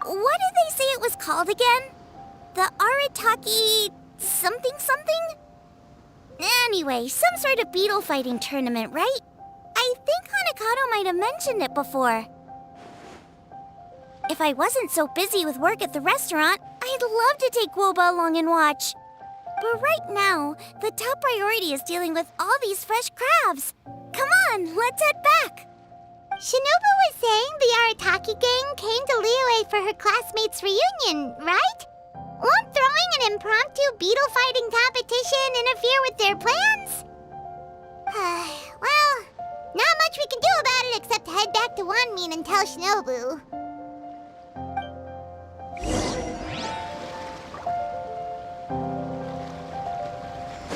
What did they say it was called again? The Arataki something something? Anyway, some sort of beetle fighting tournament, right? I think Hanakato might have mentioned it before. If I wasn't so busy with work at the restaurant, I'd love to take Woba along and watch. But right now, the top priority is dealing with all these fresh crabs. Come on, let's head back. Shinobu was saying the Arataki gang came to Liyue for her classmates' reunion, right? Won't throwing an impromptu beetle fighting competition interfere with their plans? Well, not much we can do about it except head back to Wanmin and tell Shinobu.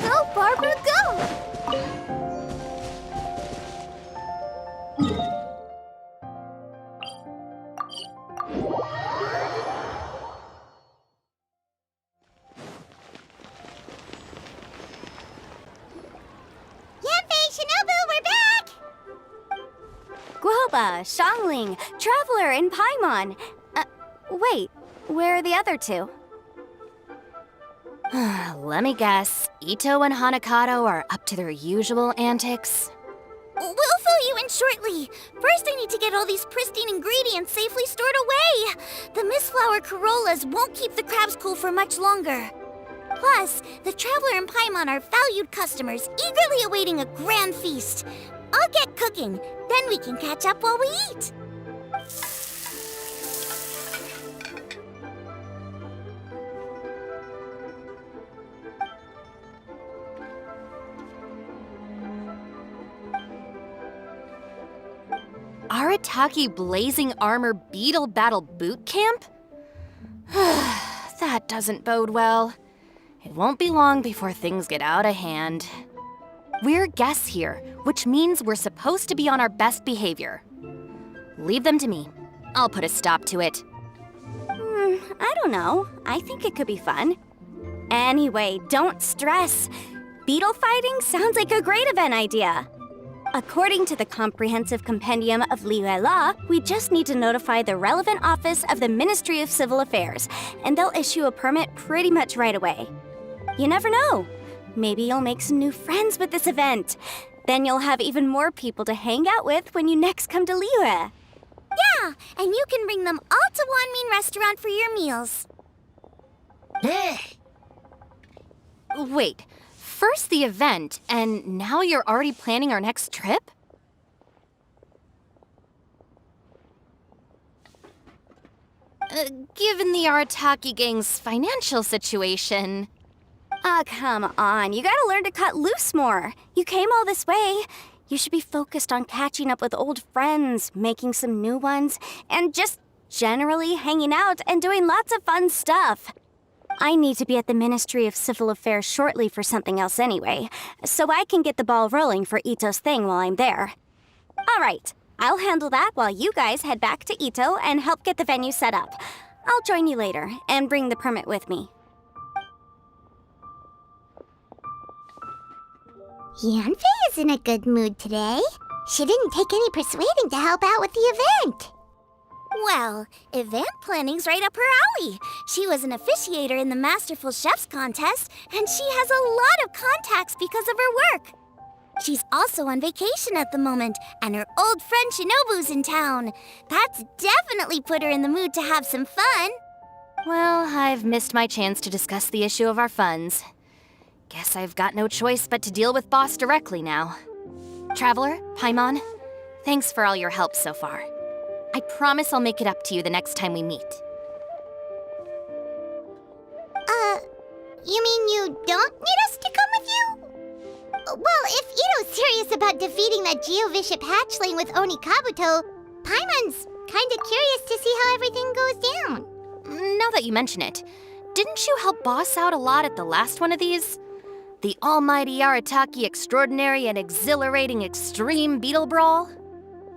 Go, Barbara, go! Guoba, Xiangling, Traveler, and Paimon. Wait, where are the other two? Let me guess. Ito and Hanakato are up to their usual antics? We'll fill you in shortly. First, I need to get all these pristine ingredients safely stored away. The mistflower corollas won't keep the crabs cool for much longer. Plus, the Traveler and Paimon are valued customers, eagerly awaiting a grand feast. I'll get cooking, then we can catch up while we eat. Arataki Blazing Armor Beetle Battle Boot Camp? That doesn't bode well. It won't be long before things get out of hand. We're guests here, which means we're supposed to be on our best behavior. Leave them to me. I'll put a stop to it. I don't know. I think it could be fun. Anyway, don't stress. Beetle fighting sounds like a great event idea. According to the Comprehensive Compendium of Liyue Law, we just need to notify the relevant office of the Ministry of Civil Affairs, and they'll issue a permit pretty much right away. You never know. Maybe you'll make some new friends with this event. Then you'll have even more people to hang out with when you next come to Liyue. Yeah, and you can bring them all to Wanmin Restaurant for your meals. Wait, first the event, and now you're already planning our next trip? Given the Arataki gang's financial situation... Ah, come on. You gotta learn to cut loose more. You came all this way. You should be focused on catching up with old friends, making some new ones, and just generally hanging out and doing lots of fun stuff. I need to be at the Ministry of Civil Affairs shortly for something else anyway, so I can get the ball rolling for Ito's thing while I'm there. All right, I'll handle that while you guys head back to Ito and help get the venue set up. I'll join you later and bring the permit with me. Yanfei is in a good mood today. She didn't take any persuading to help out with the event. Well, event planning's right up her alley. She was an officiator in the Masterful Chefs contest, and she has a lot of contacts because of her work. She's also on vacation at the moment, and her old friend Shinobu's in town. That's definitely put her in the mood to have some fun. Well, I've missed my chance to discuss the issue of our funds. Guess I've got no choice but to deal with Boss directly now. Traveler, Paimon, thanks for all your help so far. I promise I'll make it up to you the next time we meet. You mean you don't need us to come with you? Well, if Ito's serious about defeating that Geovishap hatchling with Oni Kabuto, Paimon's kinda curious to see how everything goes down. Now that you mention it, didn't you help Boss out a lot at the last one of these? The almighty Arataki extraordinary and exhilarating extreme Beetle Brawl?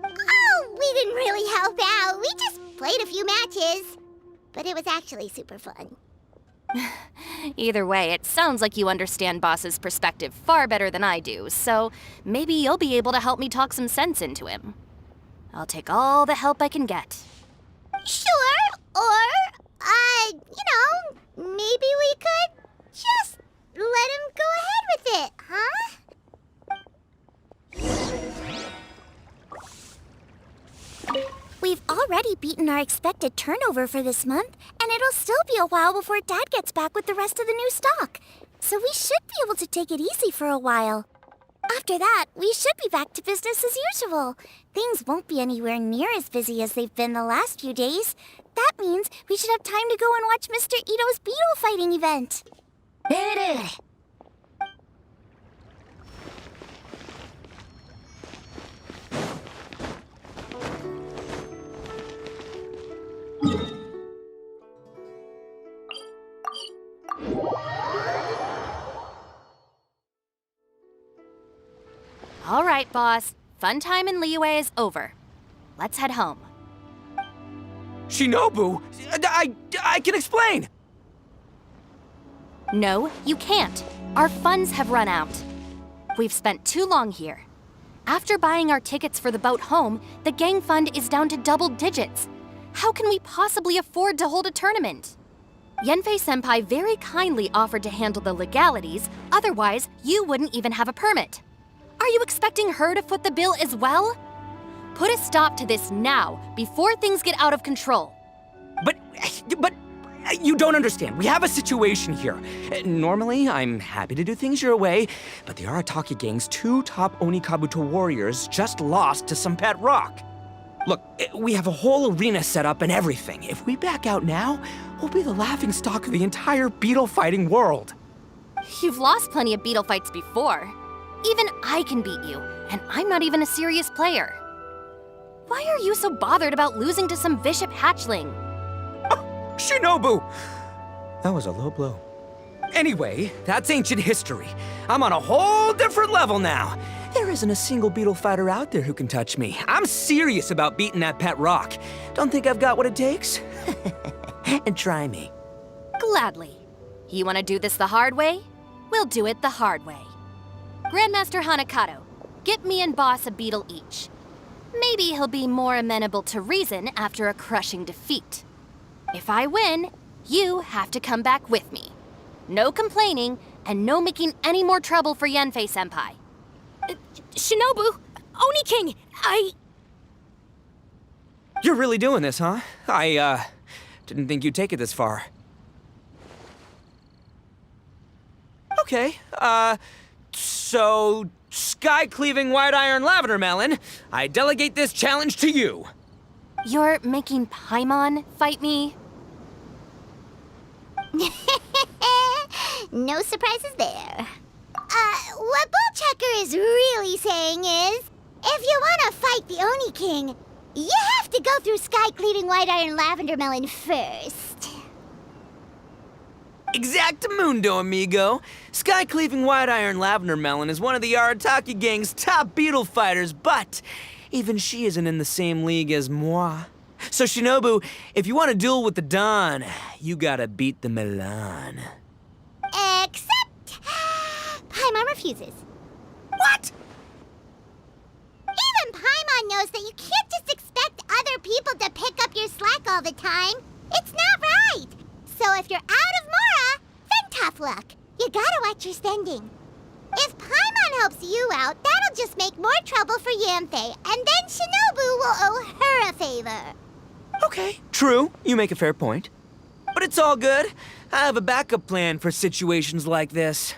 Oh, we didn't really help out. We just played a few matches. But it was actually super fun. Either way, it sounds like you understand Boss's perspective far better than I do, so maybe you'll be able to help me talk some sense into him. I'll take all the help I can get. Sure, or We've already beaten our expected turnover for this month, and it'll still be a while before Dad gets back with the rest of the new stock. So we should be able to take it easy for a while. After that, we should be back to business as usual. Things won't be anywhere near as busy as they've been the last few days. That means we should have time to go and watch Mr. Ito's Beetle fighting event. All right, boss. Fun time in Liyue is over. Let's head home. Shinobu, I can explain. No, you can't. Our funds have run out. We've spent too long here. After buying our tickets for the boat home, the gang fund is down to double digits. How can we possibly afford to hold a tournament? Yanfei-senpai very kindly offered to handle the legalities, otherwise you wouldn't even have a permit. Are you expecting her to foot the bill as well? Put a stop to this now, before things get out of control. But you don't understand. We have a situation here. Normally, I'm happy to do things your way, but the Arataki gang's 2 top Onikabuto warriors just lost to some pet rock. Look, we have a whole arena set up and everything. If we back out now, we'll be the laughingstock of the entire beetle fighting world. You've lost plenty of beetle fights before. Even I can beat you, and I'm not even a serious player. Why are you so bothered about losing to some vicious hatchling? Oh, Shinobu! That was a low blow. Anyway, that's ancient history. I'm on a whole different level now. There isn't a single beetle fighter out there who can touch me. I'm serious about beating that pet rock. Don't think I've got what it takes? And try me. Gladly. You want to do this the hard way? We'll do it the hard way. Grandmaster Hanakato, get me and Boss a beetle each. Maybe he'll be more amenable to reason after a crushing defeat. If I win, you have to come back with me. No complaining, and no making any more trouble for Yanfei-senpai. Shinobu! Oni King! You're really doing this, huh? I didn't think you'd take it this far. Okay, so, sky-cleaving white iron lavender melon, I delegate this challenge to you. You're making Paimon fight me? No surprises there. What Bullchecker is really saying is, if you want to fight the Oni King, you have to go through sky-cleaving white iron lavender melon first. Exactamundo, amigo. Sky-cleaving white iron lavender melon is one of the Arataki gang's top beetle fighters, but even she isn't in the same league as moi. So Shinobu, if you want to duel with the Don, you gotta beat the Milan. Except... Paimon refuses. What? Even Paimon knows that you can't just expect other people to pick up your slack all the time. It's not right. So if you're out of Mora, then tough luck. You gotta watch your spending. If Paimon helps you out, that'll just make more trouble for Yanfei, and then Shinobu will owe her a favor. Okay, true. You make a fair point. But it's all good. I have a backup plan for situations like this.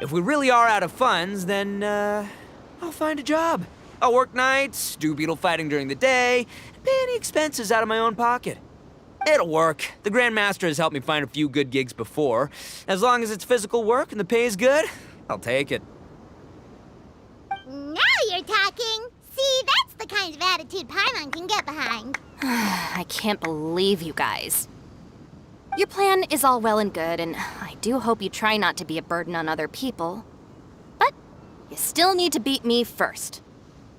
If we really are out of funds, then, I'll find a job. I'll work nights, do beetle fighting during the day, and pay any expenses out of my own pocket. It'll work. The Grandmaster has helped me find a few good gigs before. As long as it's physical work and the pay is good, I'll take it. Now you're talking. See, that's the kind of attitude Paimon can get behind. I can't believe you guys. Your plan is all well and good, and I do hope you try not to be a burden on other people. But you still need to beat me first.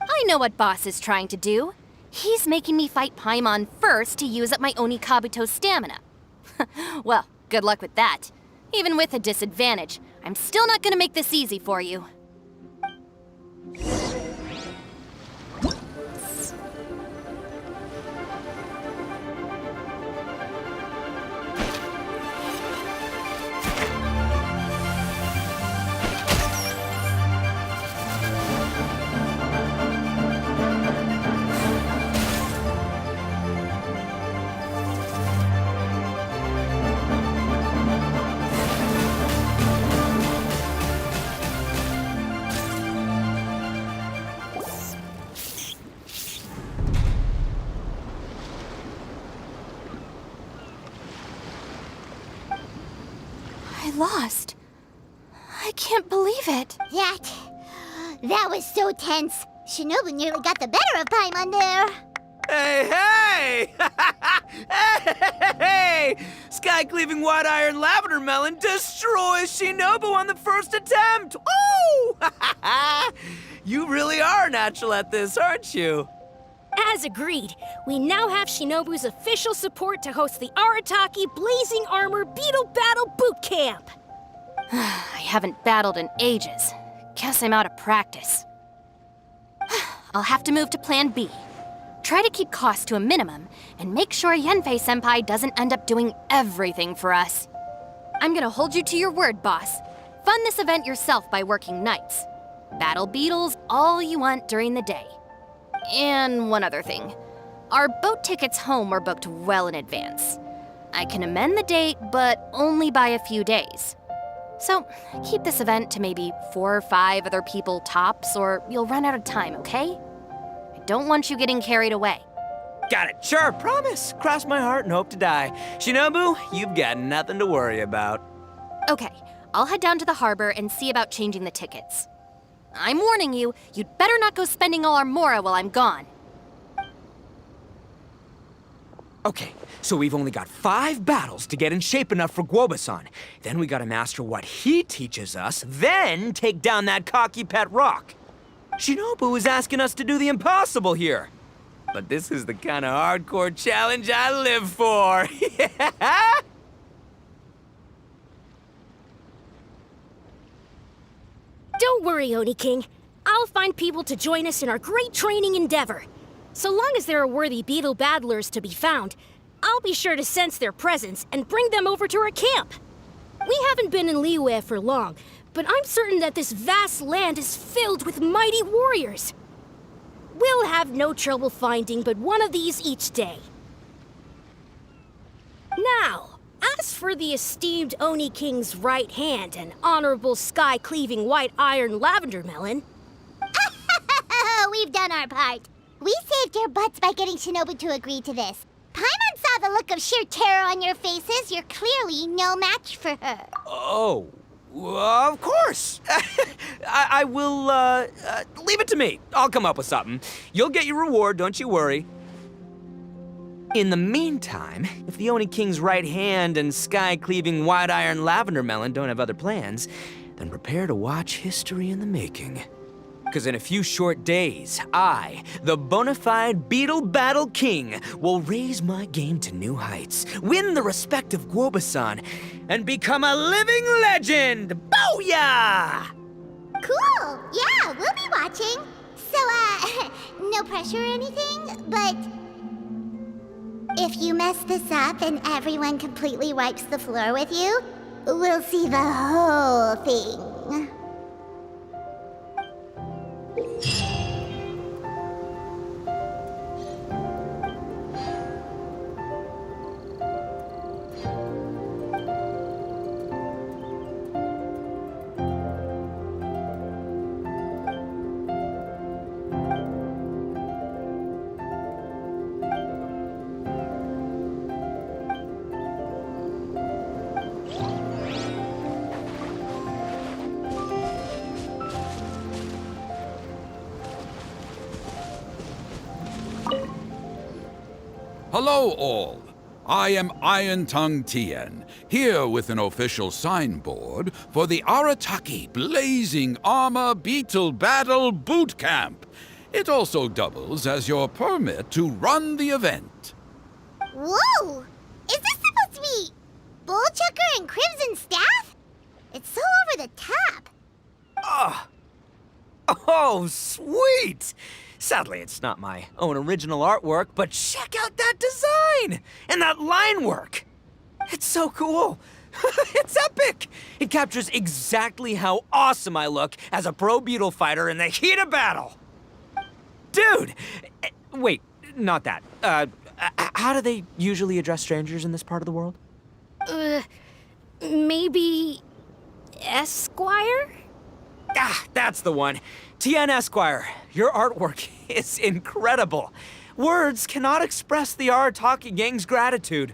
I know what Boss is trying to do. He's making me fight Paimon first to use up my Onikabuto stamina. Well, good luck with that. Even with a disadvantage, I'm still not gonna make this easy for you. lost. I can't believe it. That was so tense. Shinobu nearly got the better of Paimon there. Hey! Hey! Sky-cleaving white iron lavender melon destroys Shinobu on the first attempt! Ooh! You really are natural at this, aren't you? As agreed, we now have Shinobu's official support to host the Arataki Blazing Armor Beetle Battle Boot Camp. I haven't battled in ages. Guess I'm out of practice. I'll have to move to Plan B. Try to keep costs to a minimum, and make sure Yanfei-senpai doesn't end up doing everything for us. I'm gonna hold you to your word, boss. Fund this event yourself by working nights. Battle beetles all you want during the day. And one other thing. Our boat tickets home were booked well in advance. I can amend the date, but only by a few days. So, keep this event to maybe 4 or 5 other people tops, or you'll run out of time, okay? I don't want you getting carried away. Got it, sure, promise. Cross my heart and hope to die. Shinobu, you've got nothing to worry about. Okay, I'll head down to the harbor and see about changing the tickets. I'm warning you, you'd better not go spending all our mora while I'm gone. Okay, so we've only got 5 battles to get in shape enough for Guoba-san. Then we gotta master what he teaches us, then take down that cocky pet rock. Shinobu is asking us to do the impossible here. But this is the kind of hardcore challenge I live for. Yeah! Don't worry, Oni King. I'll find people to join us in our great training endeavor. So long as there are worthy beetle battlers to be found, I'll be sure to sense their presence and bring them over to our camp. We haven't been in Liyue for long, but I'm certain that this vast land is filled with mighty warriors. We'll have no trouble finding but one of these each day. Now, as for the esteemed Oni King's right hand and honorable sky-cleaving white iron lavender melon... We've done our part. We saved your butts by getting Shinobu to agree to this. Paimon saw the look of sheer terror on your faces. You're clearly no match for her. Oh, of course. I will, leave it to me. I'll come up with something. You'll get your reward, don't you worry. In the meantime, if the Oni King's right hand and sky-cleaving white iron lavender melon don't have other plans, then prepare to watch history in the making. Because in a few short days, I, the bona fide Beetle Battle King, will raise my game to new heights, win the respect of Guoba-san, and become a living legend! Booyah! Cool. Yeah, we'll be watching. So, no pressure or anything, but... if you mess this up and everyone completely wipes the floor with you, we'll see the whole thing. Hello all, I am Iron Tongue Tien, here with an official signboard for the Arataki Blazing Armor Beetle Battle Boot Camp. It also doubles as your permit to run the event. Whoa! Is this supposed to be Bullchucker and Crimson Staff? It's so over the top. Oh, sweet! Sadly, it's not my own original artwork, but check out that design! And that line work! It's so cool! It's epic! It captures exactly how awesome I look as a pro beetle fighter in the heat of battle! Dude! Wait, not that. How do they usually address strangers in this part of the world? Maybe... Esquire? Ah, that's the one. Tien Esquire, your artwork is incredible. Words cannot express the Arataki gang's gratitude.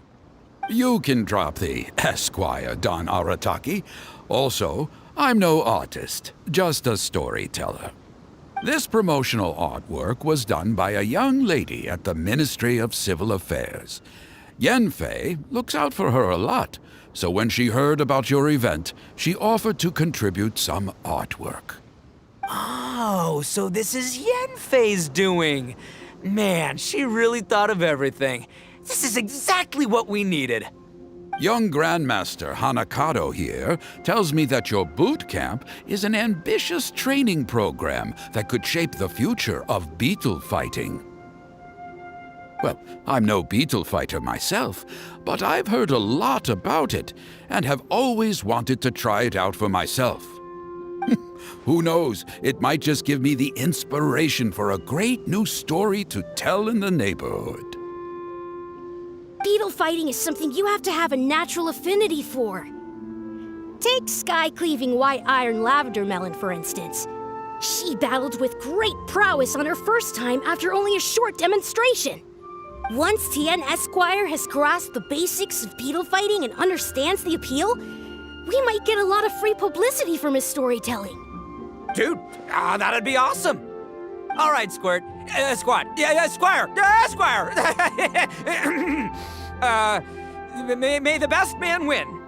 You can drop the Esquire, Don Arataki. Also, I'm no artist, just a storyteller. This promotional artwork was done by a young lady at the Ministry of Civil Affairs. Yenfei looks out for her a lot, so when she heard about your event, she offered to contribute some artwork. Oh, so this is Yenfei's doing. Man, she really thought of everything. This is exactly what we needed. Young Grandmaster Hanakado here tells me that your boot camp is an ambitious training program that could shape the future of beetle fighting. Well, I'm no beetle fighter myself, but I've heard a lot about it and have always wanted to try it out for myself. Who knows, it might just give me the inspiration for a great new story to tell in the neighborhood. Beetle fighting is something you have to have a natural affinity for. Take sky-cleaving white iron lavender melon, for instance. She battled with great prowess on her first time after only a short demonstration. Once Tien Esquire has grasped the basics of beetle fighting and understands the appeal, we might get a lot of free publicity from his storytelling. Dude, that'd be awesome. All right, Squirt. Squad. Squire. Squire. May the best man win.